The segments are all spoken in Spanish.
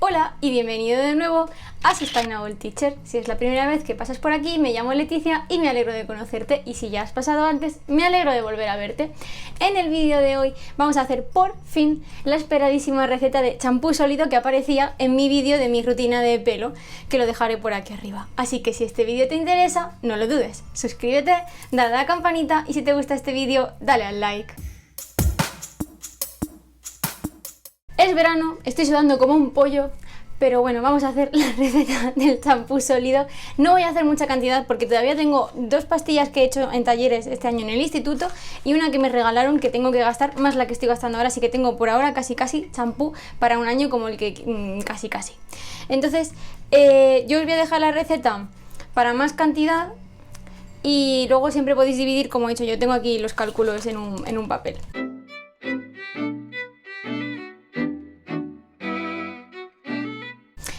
Hola y bienvenido de nuevo a Sustainable Teacher. Si es la primera vez que pasas por aquí, me llamo Leticia y me alegro de conocerte, y si ya has pasado antes, me alegro de volver a verte. En el vídeo de hoy vamos a hacer por fin la esperadísima receta de champú sólido que aparecía en mi vídeo de mi rutina de pelo, que lo dejaré por aquí arriba. Así que si este vídeo te interesa, no lo dudes, suscríbete, dale a la campanita y si te gusta este vídeo, dale al like. Es verano, estoy sudando como un pollo, pero bueno, vamos a hacer la receta del champú sólido. No voy a hacer mucha cantidad porque todavía tengo 2 pastillas que he hecho en talleres este año en el instituto y una que me regalaron que tengo que gastar, más la que estoy gastando ahora, así que tengo por ahora casi champú para un año como el que casi. Entonces, yo os voy a dejar la receta para más cantidad y luego siempre podéis dividir, como he dicho yo, tengo aquí los cálculos en un papel.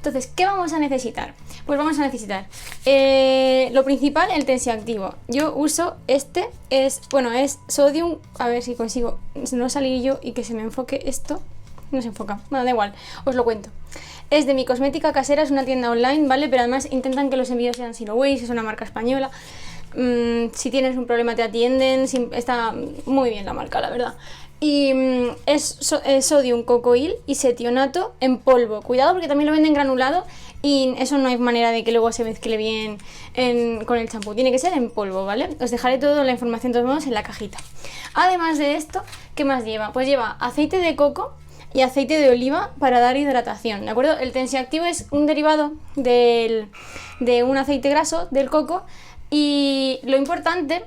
Entonces, ¿qué vamos a necesitar? Pues vamos a necesitar lo principal, el tensioactivo. Yo uso es sodium, a ver si consigo no salir yo y que se me enfoque esto. No se enfoca, bueno, da igual, os lo cuento. Es de Mi Cosmética Casera, es una tienda online, ¿vale? Pero además intentan que los envíos sean Zero Waste, es una marca española. Si tienes un problema te atienden, está muy bien la marca, la verdad. Y es sodium cocoil y setionato en polvo. Cuidado porque también lo venden granulado y eso no hay manera de que luego se mezcle bien con el champú. Tiene que ser en polvo, ¿vale? Os dejaré toda la información de todos modos en la cajita. Además de esto, ¿qué más lleva? Pues lleva aceite de coco y aceite de oliva para dar hidratación, ¿de acuerdo? El tensioactivo es un derivado de un aceite graso del coco y lo importante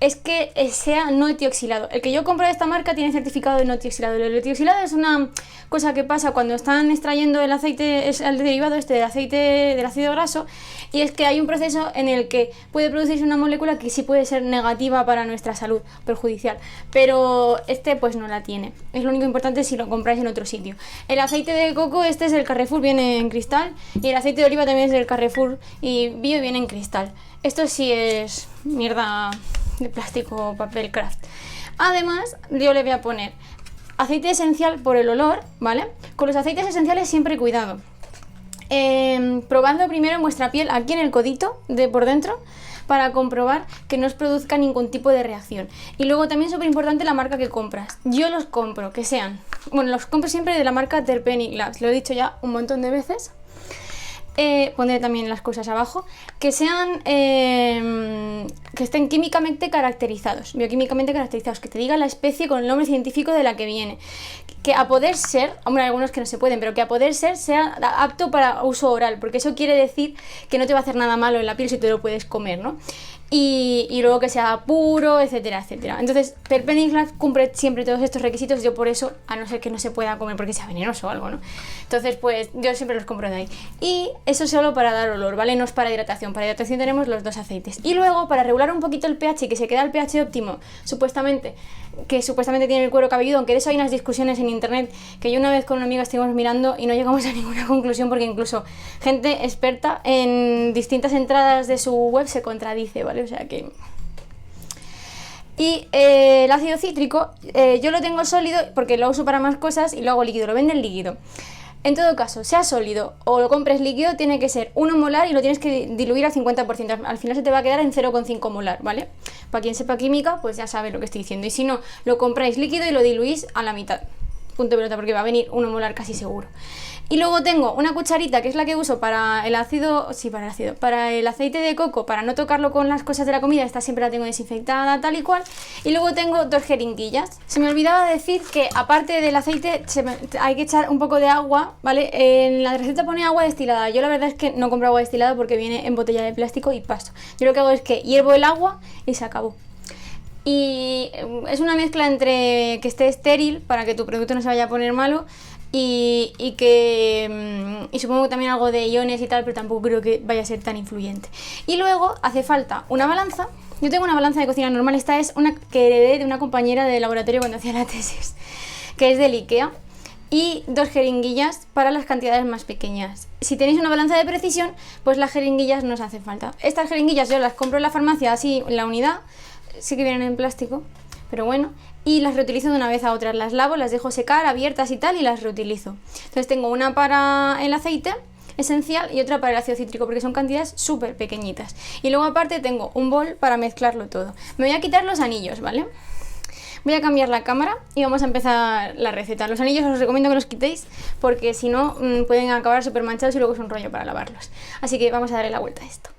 es que sea no etioxilado. El que yo compro de esta marca tiene certificado de no etioxilado. El etioxilado es una cosa que pasa cuando están extrayendo el aceite, es el derivado del aceite del ácido graso, y es que hay un proceso en el que puede producirse una molécula que sí puede ser negativa para nuestra salud, perjudicial, pero pues no la tiene. Es lo único importante si lo compráis en otro sitio. El aceite de coco, este es el Carrefour, viene en cristal, y el aceite de oliva también es del Carrefour y Bio, viene en cristal. Esto sí es mierda de plástico o papel craft. Además, yo le voy a poner aceite esencial por el olor, ¿vale? Con los aceites esenciales siempre cuidado. Probadlo primero en vuestra piel, aquí en el codito, por dentro, para comprobar que no os produzca ningún tipo de reacción. Y luego también súper importante la marca que compras. Yo los compro, los compro siempre de la marca Terpenic Labs, lo he dicho ya un montón de veces. Pondré también las cosas abajo, que estén químicamente caracterizados, bioquímicamente caracterizados, que te diga la especie con el nombre científico de la que viene, que a poder ser, hombre, hay algunos que no se pueden, pero que a poder ser sea apto para uso oral, porque eso quiere decir que no te va a hacer nada malo en la piel si te lo puedes comer, ¿no? Y luego que sea puro, etcétera, etcétera. Entonces, Terpenic Labs cumple siempre todos estos requisitos. Yo por eso, a no ser que no se pueda comer porque sea venenoso o algo, ¿no? Entonces, pues yo siempre los compro de ahí. Y eso solo para dar olor, ¿vale? No es para hidratación. Para hidratación tenemos los 2 aceites. Y luego, para regular un poquito el pH y que se quede el pH óptimo, supuestamente tiene el cuero cabelludo, aunque de eso hay unas discusiones en internet que yo una vez con una amiga estuvimos mirando y no llegamos a ninguna conclusión porque incluso gente experta en distintas entradas de su web se contradice, ¿vale? O sea que... Y el ácido cítrico, yo lo tengo sólido porque lo uso para más cosas y lo hago líquido, lo venden líquido. En todo caso, sea sólido o lo compres líquido, tiene que ser 1 molar y lo tienes que diluir al 50%. Al final se te va a quedar en 0,5 molar, ¿vale? Para quien sepa química, pues ya sabe lo que estoy diciendo. Y si no, lo compráis líquido y lo diluís a la mitad. Punto pelota, porque va a venir 1 molar casi seguro. Y luego tengo una cucharita que es la que uso para el para el aceite de coco, para no tocarlo con las cosas de la comida. Esta siempre la tengo desinfectada, tal y cual. Y luego tengo 2 jeringuillas. Se me olvidaba decir que aparte del aceite hay que echar un poco de agua, ¿vale? En la receta pone agua destilada. Yo la verdad es que no compro agua destilada porque viene en botella de plástico y paso. Yo lo que hago es que hiervo el agua y se acabó. Y es una mezcla entre que esté estéril para que tu producto no se vaya a poner malo y supongo que también algo de iones y tal, pero tampoco creo que vaya a ser tan influyente. Y luego hace falta una balanza. Yo tengo una balanza de cocina normal, esta es una que heredé de una compañera de laboratorio cuando hacía la tesis, que es del IKEA, y 2 jeringuillas para las cantidades más pequeñas. Si tenéis una balanza de precisión, pues las jeringuillas no os hace falta. Estas jeringuillas yo las compro en la farmacia, así en la unidad, sí que vienen en plástico, pero bueno. Y las reutilizo de una vez a otra, las lavo, las dejo secar, abiertas y tal, y las reutilizo. Entonces tengo una para el aceite esencial y otra para el ácido cítrico, porque son cantidades súper pequeñitas. Y luego aparte tengo un bol para mezclarlo todo. Me voy a quitar los anillos, ¿vale? Voy a cambiar la cámara y vamos a empezar la receta. Los anillos os recomiendo que los quitéis porque si no pueden acabar súper manchados y luego es un rollo para lavarlos. Así que vamos a darle la vuelta a esto.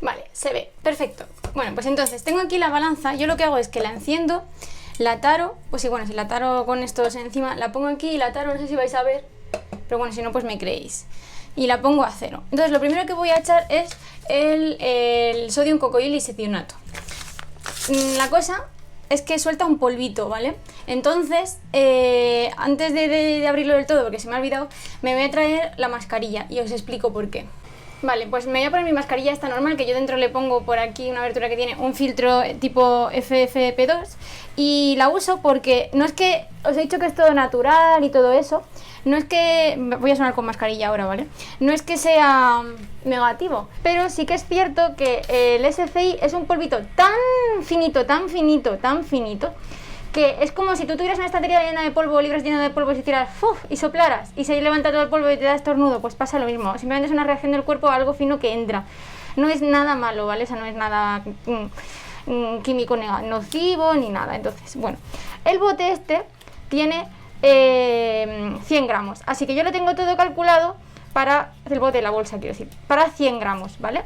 Vale, se ve, perfecto. Bueno, pues entonces tengo aquí la balanza. Yo lo que hago es que la enciendo, la taro, pues sí, bueno, si la taro con estos encima, la pongo aquí y la taro, no sé si vais a ver, pero bueno, si no, pues me creéis. Y la pongo a 0. Entonces lo primero que voy a echar es el sodium cocoil lisocianato. La cosa es que suelta un polvito, ¿vale? Entonces, antes de abrirlo del todo, porque se me ha olvidado, me voy a traer la mascarilla y os explico por qué. Vale, pues me voy a poner mi mascarilla esta normal, que yo dentro le pongo por aquí una abertura que tiene un filtro tipo FFP2 y la uso porque no es que, os he dicho que es todo natural y todo eso, no es que, voy a sonar con mascarilla ahora, ¿vale? No es que sea negativo, pero sí que es cierto que el SCI es un polvito tan finito, tan finito, tan finito, que es como si tú tuvieras una estantería llena de polvo, libros llenos de polvo y hicieras ¡fuf! Y soplaras y se levanta todo el polvo y te da estornudo, pues pasa lo mismo. Simplemente es una reacción del cuerpo a algo fino que entra. No es nada malo, ¿vale? O sea, no es nada químico nocivo ni nada. Entonces, bueno, el bote este tiene 100 gramos, así que yo lo tengo todo calculado para el bote, la bolsa quiero decir, para 100 gramos, ¿vale?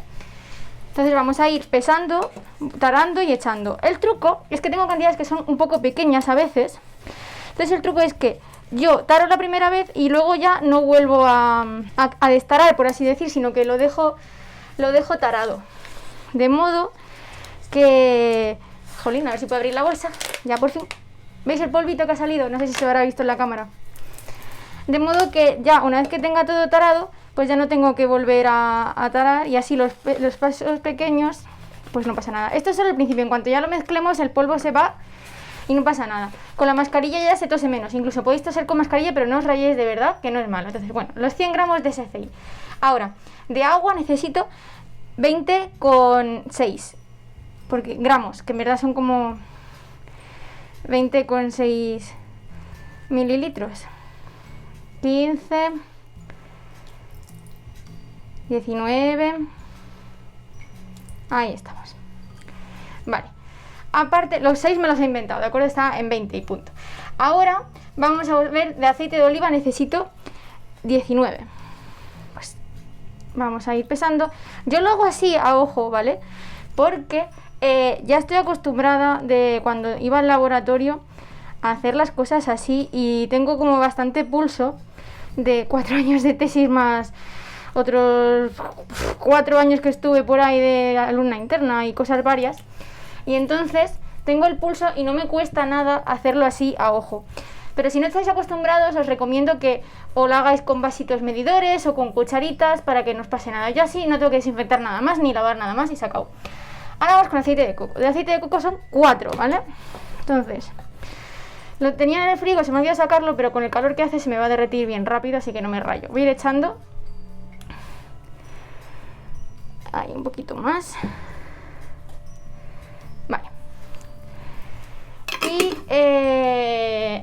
Entonces vamos a ir pesando, tarando y echando. El truco es que tengo cantidades que son un poco pequeñas a veces. Entonces el truco es que yo taro la primera vez y luego ya no vuelvo a destarar, por así decir, sino que lo dejo tarado. De modo que... Jolín, a ver si puedo abrir la bolsa. Ya por fin. ¿Veis el polvito que ha salido? No sé si se habrá visto en la cámara. De modo que ya una vez que tenga todo tarado, pues ya no tengo que volver a tarar y así los pasos pequeños, pues no pasa nada. Esto es solo el principio, en cuanto ya lo mezclemos el polvo se va y no pasa nada. Con la mascarilla ya se tose menos, incluso podéis toser con mascarilla, pero no os rayéis de verdad, que no es malo. Entonces, bueno, los 100 gramos de SCI. Ahora, de agua necesito 20,6 porque gramos, que en verdad son como 20,6 mililitros. 15, 19, ahí estamos. Vale, aparte los 6 me los he inventado, ¿de acuerdo? Está en 20 y punto. Ahora vamos a ver, de aceite de oliva necesito 19. Pues vamos a ir pesando. Yo lo hago así a ojo, ¿vale? Porque ya estoy acostumbrada de cuando iba al laboratorio a hacer las cosas así y tengo como bastante pulso de 4 años de tesis más otros 4 años que estuve por ahí de alumna interna y cosas varias, y entonces tengo el pulso y no me cuesta nada hacerlo así a ojo. Pero si no estáis acostumbrados, os recomiendo que o lo hagáis con vasitos medidores o con cucharitas para que no os pase nada. Yo así no tengo que desinfectar nada más ni lavar nada más y se acabó. Ahora vamos con aceite de coco. De aceite de coco son 4, ¿vale? Entonces, lo tenía en el frigo, se me olvidó sacarlo, pero con el calor que hace se me va a derretir bien rápido, así que no me rayo. Voy a ir echando ahí un poquito más. Vale. Y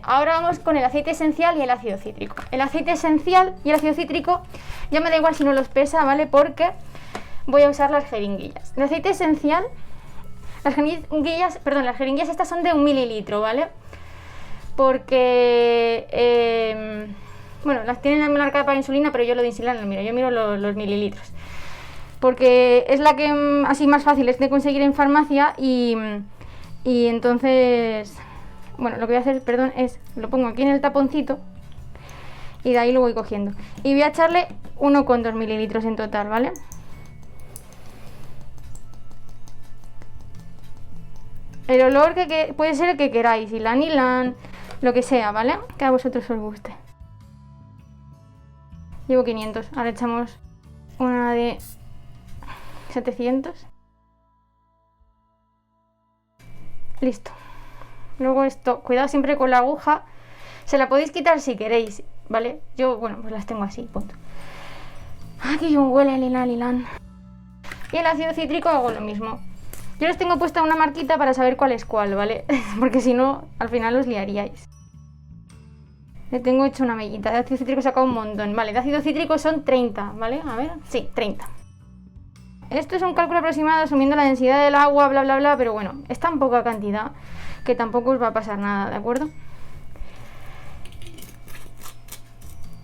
ahora vamos con el aceite esencial y el ácido cítrico. El aceite esencial y el ácido cítrico ya me da igual si no los pesa, ¿vale? Porque voy a usar las jeringuillas. El aceite esencial, las jeringuillas estas son de 1 mililitro, ¿vale? Porque bueno, las tienen la marca para insulina, pero yo lo de insulina no miro, yo miro los mililitros, porque es la que así más fácil es de conseguir en farmacia y entonces, bueno, lo que voy a hacer, perdón, es lo pongo aquí en el taponcito y de ahí lo voy cogiendo y voy a echarle 1,2 mililitros en total, ¿vale? El olor que puede ser el que queráis, ylang-ylang, lo que sea, ¿vale? Que a vosotros os guste. Llevo 500, ahora echamos una de 700. Listo. Luego esto, cuidado siempre con la aguja. Se la podéis quitar si queréis, ¿vale? Yo, bueno, pues las tengo así, punto. Ah, que yo huele a ylang-ylang. Y el ácido cítrico hago lo mismo. Yo les tengo puesta una marquita para saber cuál es cuál, ¿vale? Porque si no, al final os liaríais. Le tengo hecho una mellita. De ácido cítrico he sacado un montón. Vale, de ácido cítrico son 30, ¿vale? A ver, sí, 30. Esto es un cálculo aproximado asumiendo la densidad del agua, bla, bla, bla, pero bueno, es tan poca cantidad que tampoco os va a pasar nada, ¿de acuerdo?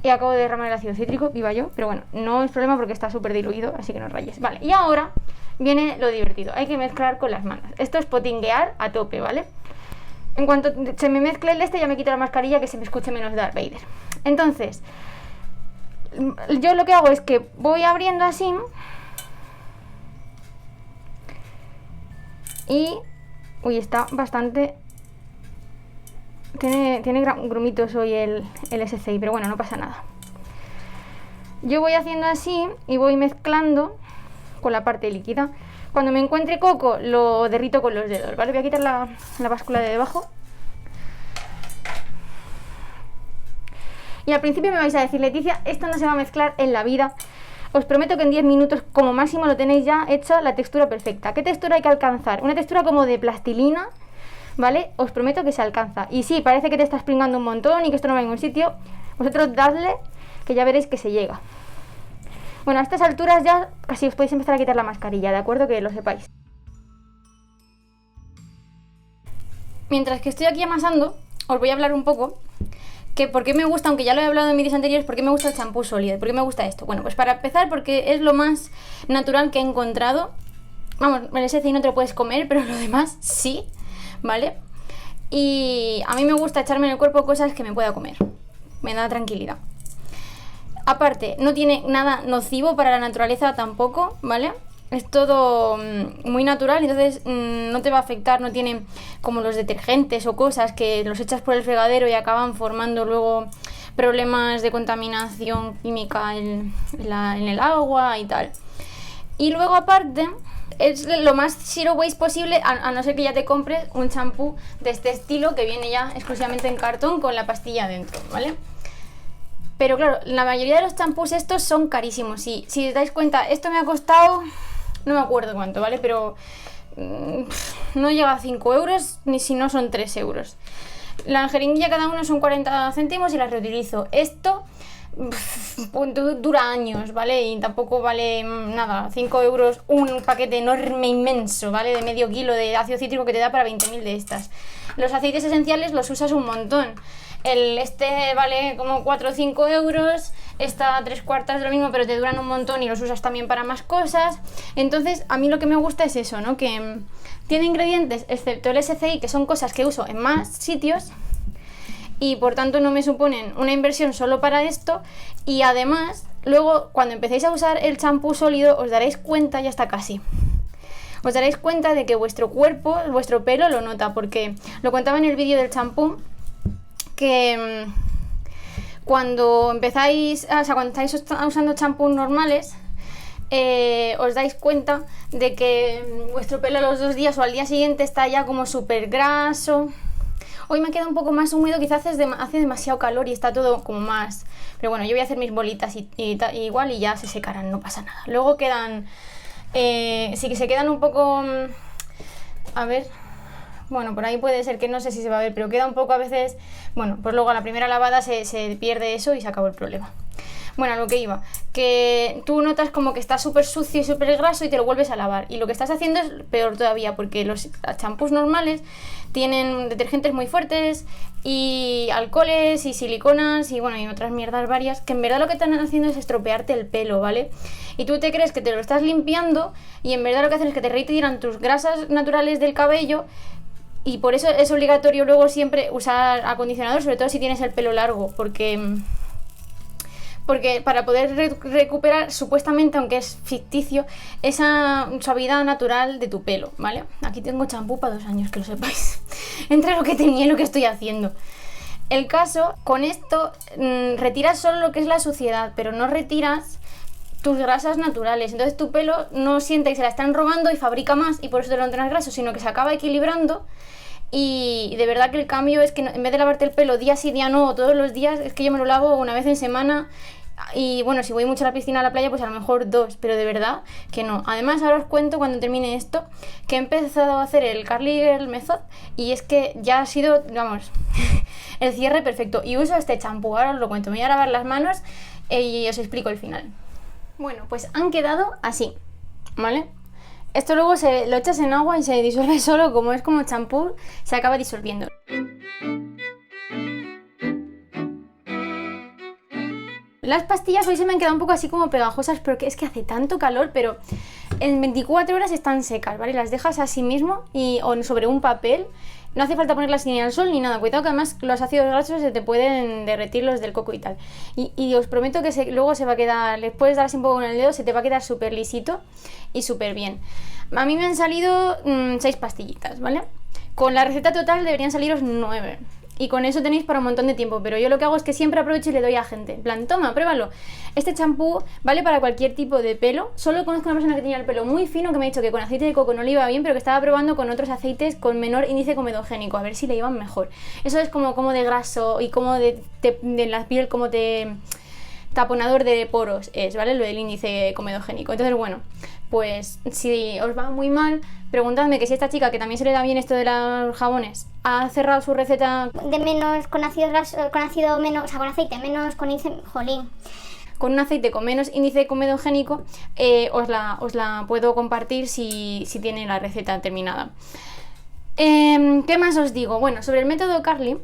Y acabo de derramar el ácido cítrico, viva yo, pero bueno, no es problema porque está súper diluido, así que no rayes. Vale, y ahora viene lo divertido, hay que mezclar con las manos. Esto es potinguear a tope, ¿vale? En cuanto se me mezcle el ya me quito la mascarilla, que se me escuche menos Darth Vader. Entonces, yo lo que hago es que voy abriendo así y... Uy, está bastante... Tiene grumitos hoy el SCI, pero bueno, no pasa nada. Yo voy haciendo así y voy mezclando con la parte líquida. Cuando me encuentre coco, lo derrito con los dedos, ¿vale? Voy a quitar la báscula de debajo. Y al principio me vais a decir, Leticia, esto no se va a mezclar en la vida. Os prometo que en 10 minutos como máximo lo tenéis ya hecha la textura perfecta. ¿Qué textura hay que alcanzar? Una textura como de plastilina, ¿vale? Os prometo que se alcanza. Y sí, parece que te estás pringando un montón y que esto no va a ningún sitio. Vosotros dadle, que ya veréis que se llega. Bueno, a estas alturas ya casi os podéis empezar a quitar la mascarilla, ¿de acuerdo? Que lo sepáis. Mientras que estoy aquí amasando, os voy a hablar un poco que por qué me gusta, aunque ya lo he hablado en vídeos anteriores, por qué me gusta el champú sólido, por qué me gusta esto. Bueno, pues para empezar, porque es lo más natural que he encontrado. Vamos, el SCI no te lo puedes comer, pero lo demás sí, ¿vale? Y a mí me gusta echarme en el cuerpo cosas que me pueda comer. Me da tranquilidad. Aparte, no tiene nada nocivo para la naturaleza tampoco, ¿vale? Es todo muy natural, entonces no te va a afectar, no tiene como los detergentes o cosas que los echas por el fregadero y acaban formando luego problemas de contaminación química en el agua y tal. Y luego aparte, es lo más zero waste posible, a no ser que ya te compres un champú de este estilo que viene ya exclusivamente en cartón con la pastilla dentro, ¿vale? Pero claro, la mayoría de los champús estos son carísimos. Y si os dais cuenta, esto me ha costado... No me acuerdo cuánto, ¿vale? Pero no llega a 5 euros, ni si no son 3 euros. La jeringuilla cada uno son 40 céntimos y la reutilizo. Esto dura años, ¿vale? Y tampoco vale nada, 5 euros un paquete enorme, inmenso, ¿vale? De medio kilo de ácido cítrico que te da para 20.000 de estas. Los aceites esenciales los usas un montón. Este vale como 4 o 5 euros, está a 3/4 de lo mismo, pero te duran un montón y los usas también para más cosas. Entonces, a mí lo que me gusta es eso, ¿no? Que tiene ingredientes, excepto el SCI, que son cosas que uso en más sitios y por tanto no me suponen una inversión solo para esto. Y además, luego, cuando empecéis a usar el champú sólido, os daréis cuenta, ya está casi... Os daréis cuenta de que vuestro cuerpo, vuestro pelo lo nota, porque lo contaba en el vídeo del champú, que cuando empezáis, o sea, cuando estáis usando champús normales, os dais cuenta de que vuestro pelo a los 2 días o al día siguiente está ya como súper graso. Hoy me queda un poco más húmedo, quizás hace demasiado calor y está todo como más... Pero bueno, yo voy a hacer mis bolitas igual y ya se secarán, no pasa nada. Luego quedan... sí que se quedan un poco... a ver... Bueno, por ahí puede ser que no sé si se va a ver, pero queda un poco a veces... Bueno, pues luego a la primera lavada se pierde eso y se acabó el problema. Bueno, a lo que iba, que tú notas como que está súper sucio y súper graso y te lo vuelves a lavar. Y lo que estás haciendo es peor todavía, porque los champús normales tienen detergentes muy fuertes y alcoholes y siliconas y bueno, y otras mierdas varias, que en verdad lo que están haciendo es estropearte el pelo, ¿vale? Y tú te crees que te lo estás limpiando y en verdad lo que hacen es que te retiran tus grasas naturales del cabello. Y por eso es obligatorio luego siempre usar acondicionador, sobre todo si tienes el pelo largo, porque para poder recuperar, supuestamente, aunque es ficticio, esa suavidad natural de tu pelo, ¿vale? Aquí tengo champú para 2 años, que lo sepáis. Entre lo que tenía y lo que estoy haciendo. El caso, con esto, retiras solo lo que es la suciedad, pero no retiras tus grasas naturales. Entonces tu pelo no siente que se la están robando y fabrica más y por eso te lo entrenas graso, sino que se acaba equilibrando. Y de verdad que el cambio es que en vez de lavarte el pelo día sí día no o todos los días, es que yo me lo lavo una vez en semana Y bueno, si voy mucho a la piscina, a la playa, pues a lo mejor 2, pero de verdad que no. Además, ahora os cuento cuando termine esto que he empezado a hacer el Curly Girl Method y es que ya ha sido, vamos, el cierre perfecto. Y uso este champú, ahora os lo cuento. Me voy a lavar las manos y os explico el final. Bueno, pues han quedado así, ¿vale? Esto luego lo echas en agua y se disuelve solo, como es como champú, se acaba disolviendo. Las pastillas hoy se me han quedado un poco así como pegajosas porque es que hace tanto calor, pero en 24 horas están secas, ¿vale? Las dejas así mismo o sobre un papel. No hace falta ponerlas ni al sol ni nada. Cuidado que además los ácidos grasos se te pueden derretir, los del coco y tal. Y os prometo que luego se va a quedar, les puedes dar así un poco con el dedo, se te va a quedar súper lisito y súper bien. A mí me han salido 6 pastillitas, ¿vale? Con la receta total deberían saliros 9. Y con eso tenéis para un montón de tiempo, pero yo lo que hago es que siempre aprovecho y le doy a gente. En plan, toma, pruébalo. Este champú vale para cualquier tipo de pelo. Solo conozco a una persona que tenía el pelo muy fino que me ha dicho que con aceite de coco no le iba bien, pero que estaba probando con otros aceites con menor índice comedogénico, a ver si le iban mejor. Eso es como de graso y como de la piel, como de taponador de poros es, ¿vale? Lo del índice comedogénico. Entonces, bueno, pues si os va muy mal, preguntadme que si esta chica, que también se le da bien esto de los jabones, ha cerrado su receta de menos con ácido graso, con ácido menos, o sea, con aceite menos, con índice, jolín, con un aceite con menos índice comedogénico, os la puedo compartir si tiene la receta terminada. ¿Qué más os digo? Bueno, sobre el método Curly,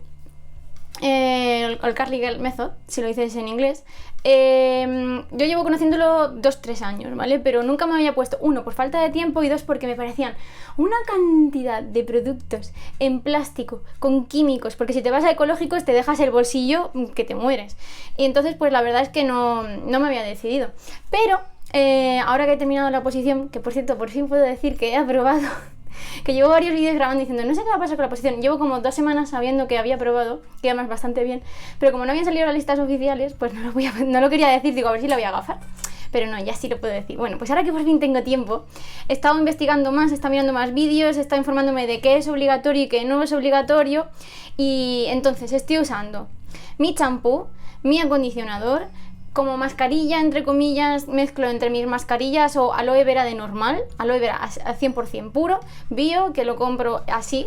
el Curly Girl Method, si lo dices en inglés, yo llevo conociéndolo 2-3 años, ¿vale? Pero nunca me había puesto, 1, por falta de tiempo y 2, porque me parecían una cantidad de productos en plástico con químicos, porque si te vas a ecológicos te dejas el bolsillo que te mueres. Y entonces pues la verdad es que no me había decidido. Pero ahora que he terminado la oposición, que por cierto por fin puedo decir que he aprobado, que llevo varios vídeos grabando diciendo no sé qué va a pasar con la oposición, llevo como 2 semanas sabiendo que había aprobado, que además bastante bien, pero como no habían salido las listas oficiales, pues no lo quería decir, digo a ver si la voy a agafar, pero no, ya sí lo puedo decir. Bueno, pues ahora que por fin tengo tiempo, he estado investigando más, he estado mirando más vídeos, he estado informándome de qué es obligatorio y qué no es obligatorio, y entonces estoy usando mi champú, mi acondicionador. Como mascarilla, entre comillas, mezclo entre mis mascarillas o aloe vera de normal, aloe vera a 100% puro, bio, que lo compro así,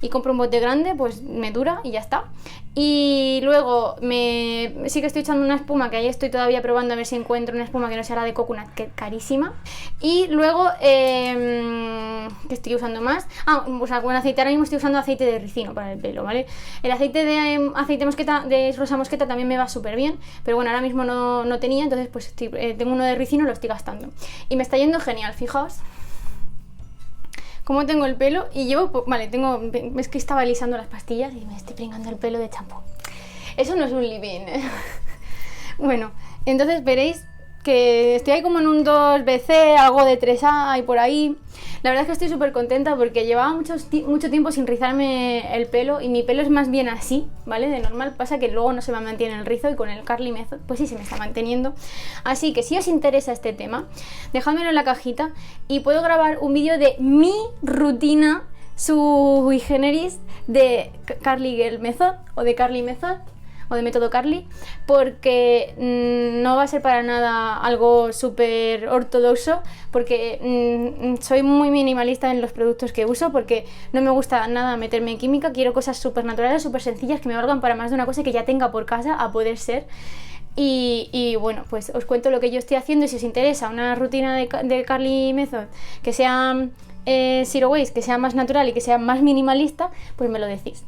y compro un bote grande, pues me dura y ya está. Y luego sí que estoy echando una espuma, que ahí estoy todavía probando a ver si encuentro una espuma que no sea la de coconut, que es carísima. Y luego, ¿qué estoy usando más? O sea, con aceite, ahora mismo estoy usando aceite de ricino para el pelo, ¿vale? El aceite de mosqueta, de rosa mosqueta, también me va súper bien, pero bueno, ahora mismo no tenía, entonces pues tengo uno de ricino y lo estoy gastando. Y me está yendo genial, fijaos cómo tengo el pelo y llevo, vale, es que estaba alisando las pastillas y me estoy pringando el pelo de champú. Eso no es un living. Bueno, entonces veréis que estoy ahí como en un 2BC, algo de 3A y por ahí. La verdad es que estoy súper contenta porque llevaba mucho tiempo sin rizarme el pelo y mi pelo es más bien así, ¿vale? De normal, pasa que luego no se me mantiene el rizo y con el Curly Method pues sí se me está manteniendo. Así que si os interesa este tema, dejádmelo en la cajita y puedo grabar un vídeo de mi rutina sui generis de Curly Girl Method o de Curly Method o de método Curly, porque no va a ser para nada algo súper ortodoxo, porque soy muy minimalista en los productos que uso, porque no me gusta nada meterme en química, quiero cosas súper naturales, súper sencillas, que me valgan para más de una cosa que ya tenga por casa, a poder ser. Y bueno, pues os cuento lo que yo estoy haciendo y si os interesa una rutina de Curly Method que sea zero waste, que sea más natural y que sea más minimalista, pues me lo decís.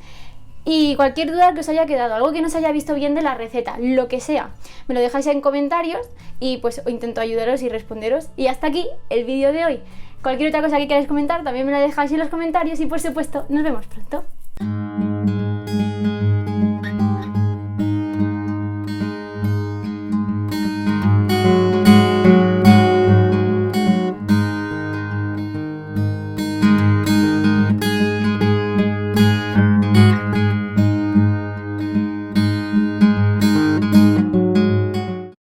Y cualquier duda que os haya quedado, algo que no os haya visto bien de la receta, lo que sea, me lo dejáis en comentarios y pues intento ayudaros y responderos. Y hasta aquí el vídeo de hoy. Cualquier otra cosa que queráis comentar también me la dejáis en los comentarios y por supuesto nos vemos pronto.